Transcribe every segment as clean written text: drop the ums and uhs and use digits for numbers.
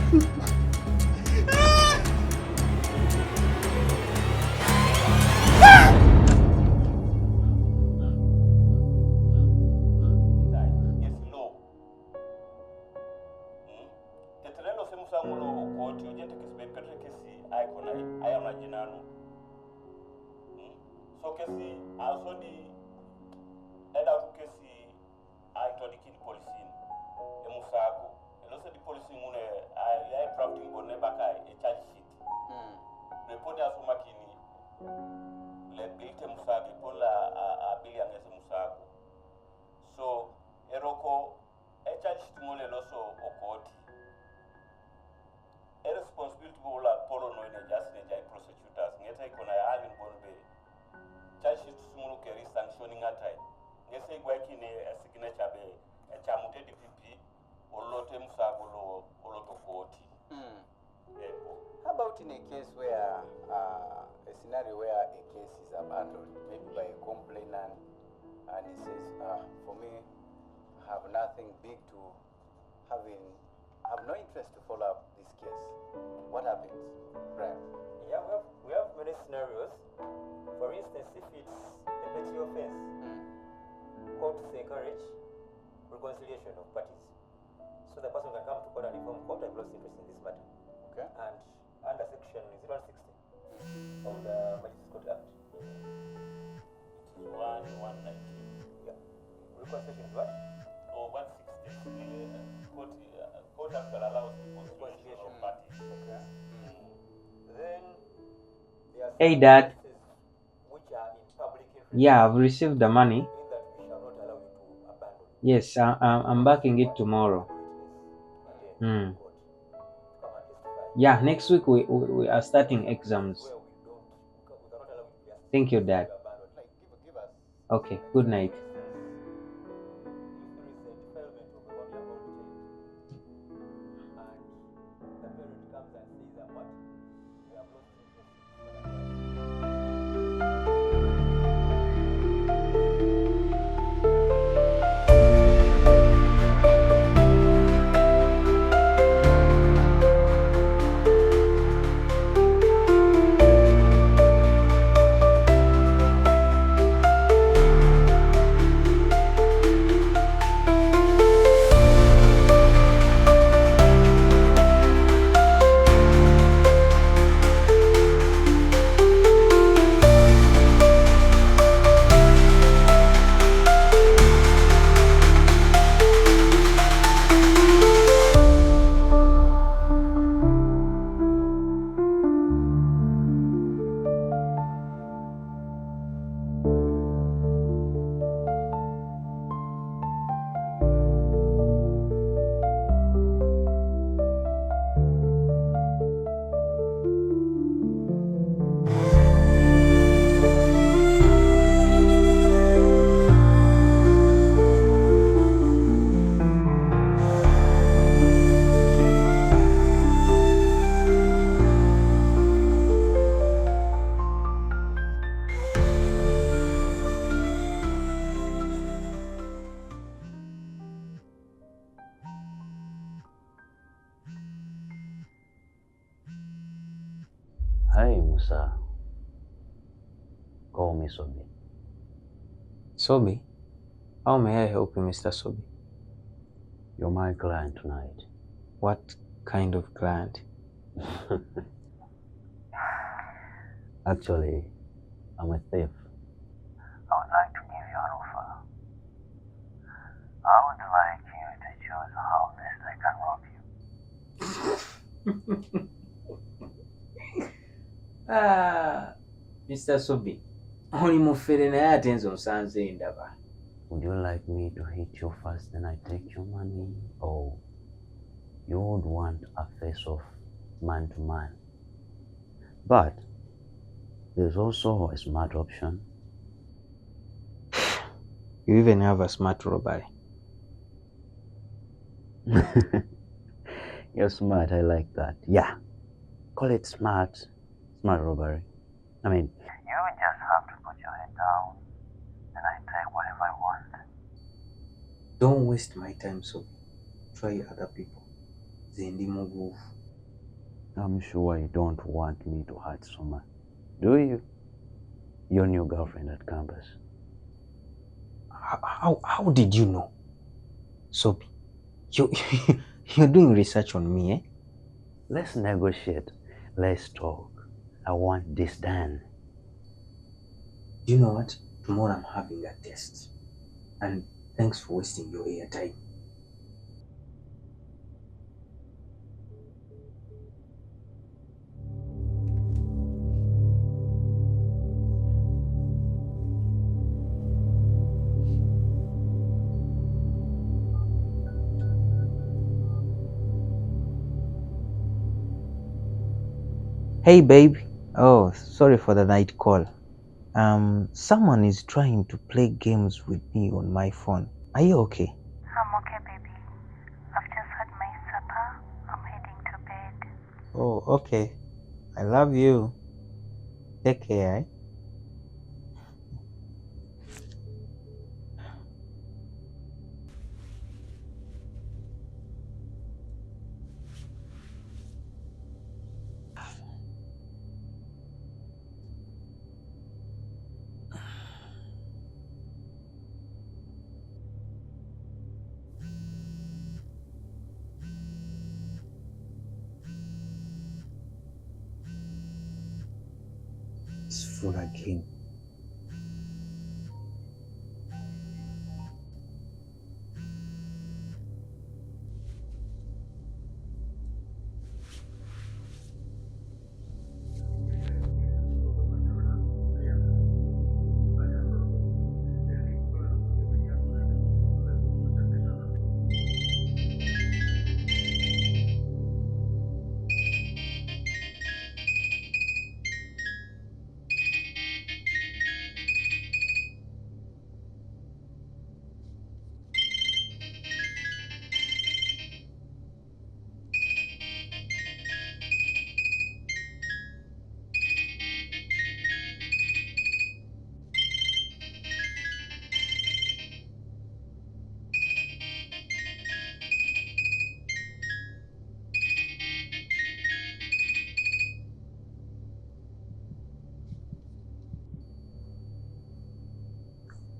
So kesi also the head out kesi I told the kid police in Musago. And also the police in I drafting on Nebaka a charge sheet. Report as Makini let Bill Musagi Pola a billion as Musago. So Eroko a charge sheet mole also okoti. A responsibility for Polo no in a just prosecutors. Get a corner island Bombay. Charge sheet small carry sanctioning at time. Yes, a working a signature bay, a chamute DPP, or Lotte Musago or Lotto 40. How about in a case where a scenario where a case is abandoned, maybe by a complainant, and he says, for me, I have nothing big to have no interest to follow up this case. What happens? Right. Yeah, we have many scenarios. For instance, if it's a petty offense, courts encourage reconciliation of parties. So the person can come to court and inform court, I've lost interest in this matter. Okay. And under section 060 of the Magistrates Court Act. It is 119. Yeah. Reconciliation is what? Or 160. Court actually allows reconciliation of parties. Okay. Then there are Hey, Dad. which are in public interest. Yeah, I've received the money. That we shall not allow you to abandon. Yes, I'm backing it tomorrow. Again, Hmm. Yeah, next week we are starting exams. Thank you, Dad. Okay, good night. Hi, Musa. Call me Sobi. Sobi? How may I help you, Mr. Sobi? You're my client tonight. What kind of client? Actually, I'm a thief. I would like to give you an offer. I would like you to choose how best I can rob you. Mr. Sobi, only mufere naye atenze omusanze ndaba. Would you like me to hit you first, then I take your money? Or you would want a face-off man to man? But there's also a smart option. You even have a smart robbery. You're smart, I like that. Yeah, call it smart robbery. I mean, you just have to put your head down and I take whatever I want. Don't waste my time, Sobi. Try other people. Zendi mugufu. I'm sure you don't want me to hurt someone, do you? Your new girlfriend at campus. How did you know? Sobi, you, you're doing research on me, eh? Let's negotiate. Let's talk. I want this done. You know what? Tomorrow I'm having a test. And thanks for wasting your airtime. Hey babe. Oh, sorry for the night call. Someone is trying to play games with me on my phone. Are you okay? I'm okay, baby. I've just had my supper. I'm heading to bed. Oh, okay. I love you. Take care, eh? It's full again.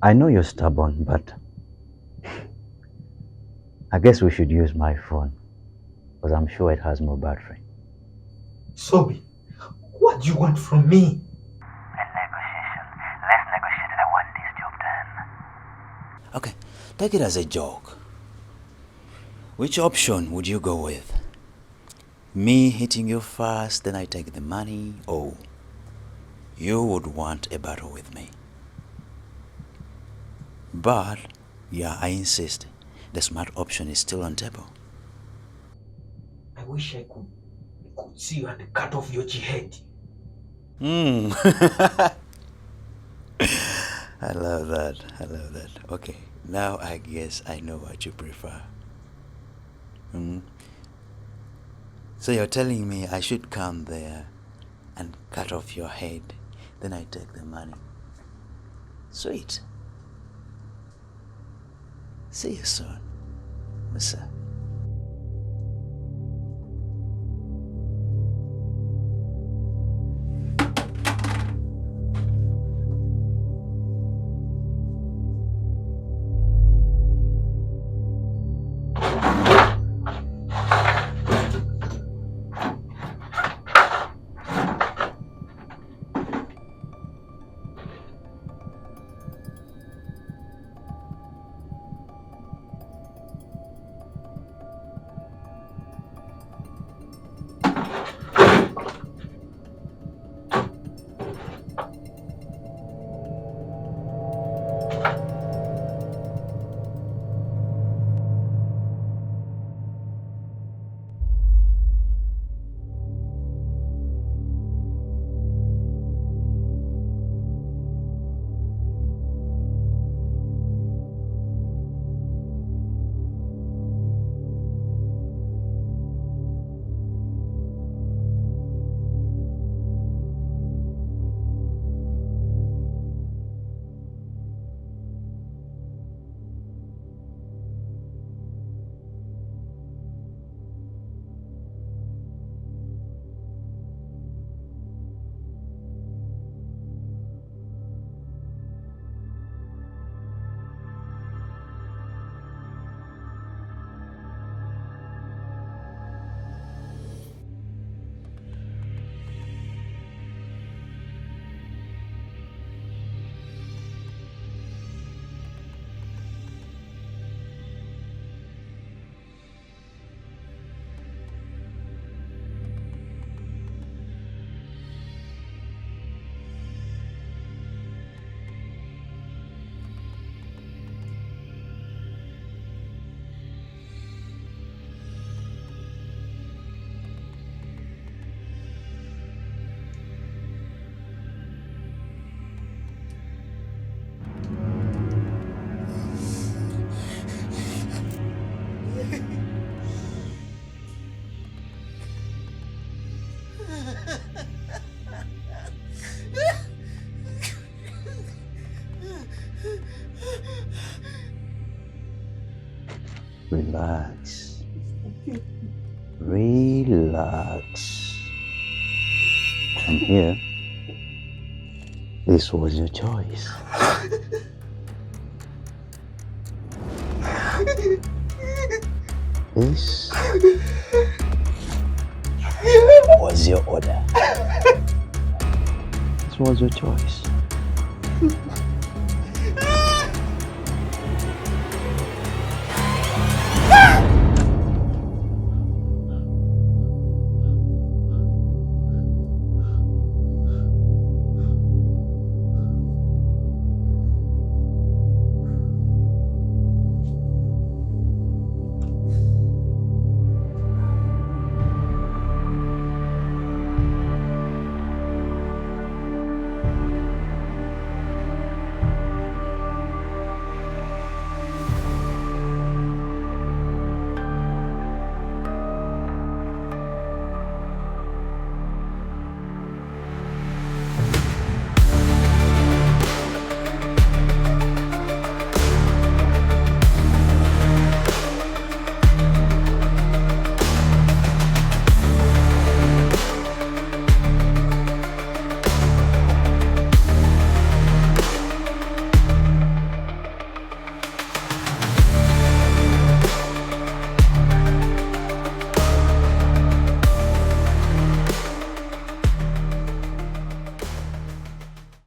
I know you're stubborn, but I guess we should use my phone, because I'm sure it has more battery. Sobi, what do you want from me? A negotiation. Let's negotiate. I want this job done. Okay, take it as a joke. Which option would you go with? Me hitting you first, then I take the money, or you would want a battle with me? But, yeah, I insist. The smart option is still on table. I wish I could see you and cut off your head. I love that. I love that. Okay, now I guess I know what you prefer. So you're telling me I should come there and cut off your head, then I take the money. Sweet. See you soon, Musa. Relax. Relax. And here, this was your choice. This was your order. This was your choice.